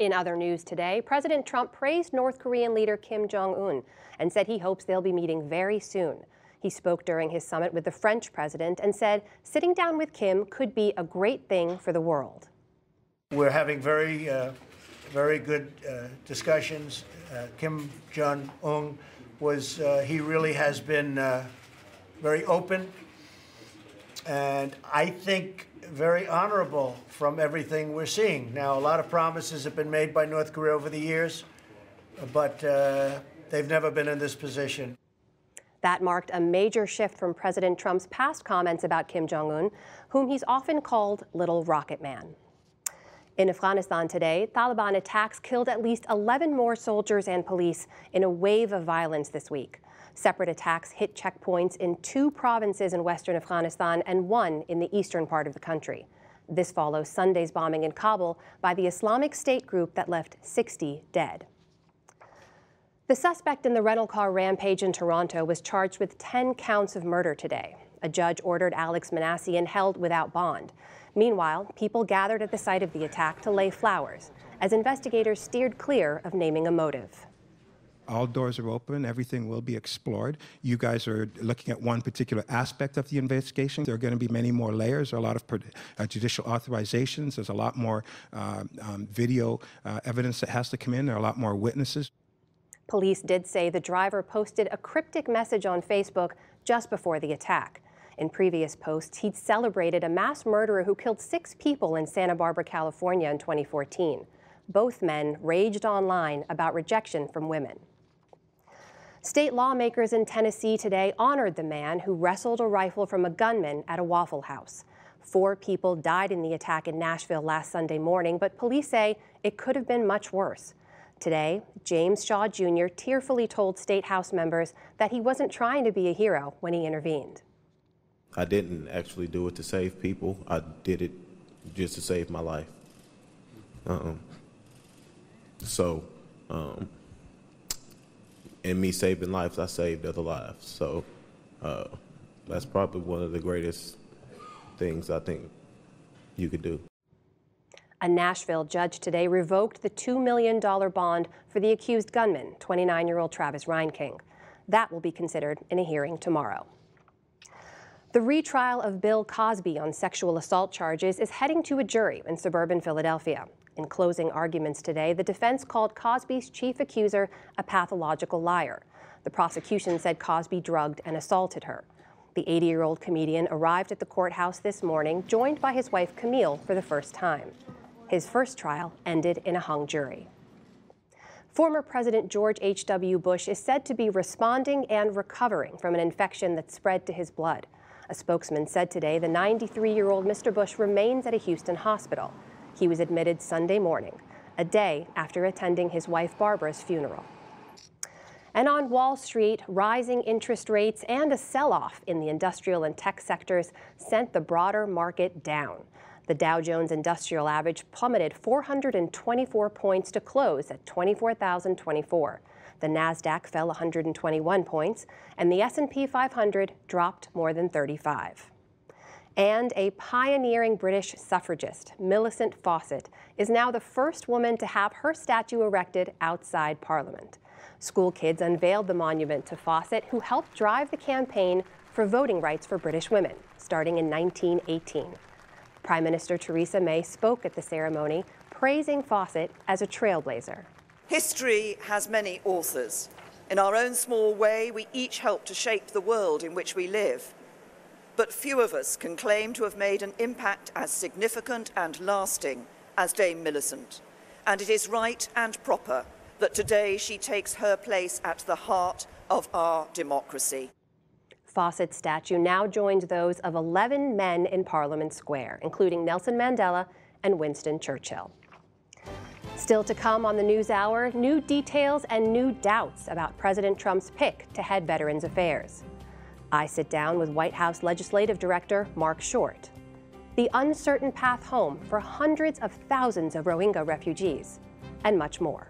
In other news today, President Trump praised North Korean leader Kim Jong-un and said he hopes they'll be meeting very soon. He spoke during his summit with the French president and said sitting down with Kim could be a great thing for the world. We're having very good discussions. Kim Jong-un he really has been very open and I think very honorable from everything we're seeing. Now, a lot of promises have been made by North Korea over the years, but they've never been in this position. That marked a major shift from President Trump's past comments about Kim Jong-un, whom he's often called Little Rocket Man. In Afghanistan today, Taliban attacks killed at least 11 more soldiers and police in a wave of violence this week. Separate attacks hit checkpoints in 2 provinces in western Afghanistan and 1 in the eastern part of the country. This follows Sunday's bombing in Kabul by the Islamic State group that left 60 dead. The suspect in the rental car rampage in Toronto was charged with 10 counts of murder today. A judge ordered Alex Manassian held without bond. Meanwhile, people gathered at the site of the attack to lay flowers, as investigators steered clear of naming a motive. All doors are open. Everything will be explored. You guys are looking at one particular aspect of the investigation. There are going to be many more layers. There are a lot of judicial authorizations. There's a lot more video evidence that has to come in. There are a lot more witnesses. Police did say the driver posted a cryptic message on Facebook just before the attack. In previous posts, he'd celebrated a mass murderer who killed 6 people in Santa Barbara, California in 2014. Both men raged online about rejection from women. State lawmakers in Tennessee today honored the man who wrestled a rifle from a gunman at a Waffle House. 4 people died in the attack in Nashville last Sunday morning, but police say it could have been much worse. Today, James Shaw Jr. tearfully told State House members that he wasn't trying to be a hero when he intervened. I didn't actually do it to save people. I did it just to save my life. In me saving lives, I saved other lives. So that's probably one of the greatest things I think you could do. A Nashville judge today revoked the $2 million bond for the accused gunman, 29-year-old Travis Reinking. That will be considered in a hearing tomorrow. The retrial of Bill Cosby on sexual assault charges is heading to a jury in suburban Philadelphia. In closing arguments today, the defense called Cosby's chief accuser a pathological liar. The prosecution said Cosby drugged and assaulted her. The 80-year-old comedian arrived at the courthouse this morning, joined by his wife Camille for the first time. His first trial ended in a hung jury. Former President George H.W. Bush is said to be responding and recovering from an infection that spread to his blood. A spokesman said today the 93-year-old Mr. Bush remains at a Houston hospital. He was admitted Sunday morning, a day after attending his wife Barbara's funeral. And on Wall Street, rising interest rates and a sell-off in the industrial and tech sectors sent the broader market down. The Dow Jones Industrial Average plummeted 424 points to close at 24,024. The Nasdaq fell 121 points, and the S&P 500 dropped more than 35. And a pioneering British suffragist, Millicent Fawcett, is now the first woman to have her statue erected outside Parliament. School kids unveiled the monument to Fawcett, who helped drive the campaign for voting rights for British women, starting in 1918. Prime Minister Theresa May spoke at the ceremony, praising Fawcett as a trailblazer. History has many authors. In our own small way, we each help to shape the world in which we live. But few of us can claim to have made an impact as significant and lasting as Dame Millicent. And it is right and proper that today she takes her place at the heart of our democracy. Fawcett's statue now joins those of 11 men in Parliament Square, including Nelson Mandela and Winston Churchill. Still to come on the NewsHour, new details and new doubts about President Trump's pick to head Veterans Affairs. I sit down with White House Legislative Director Mark Short. The uncertain path home for hundreds of thousands of Rohingya refugees, and much more.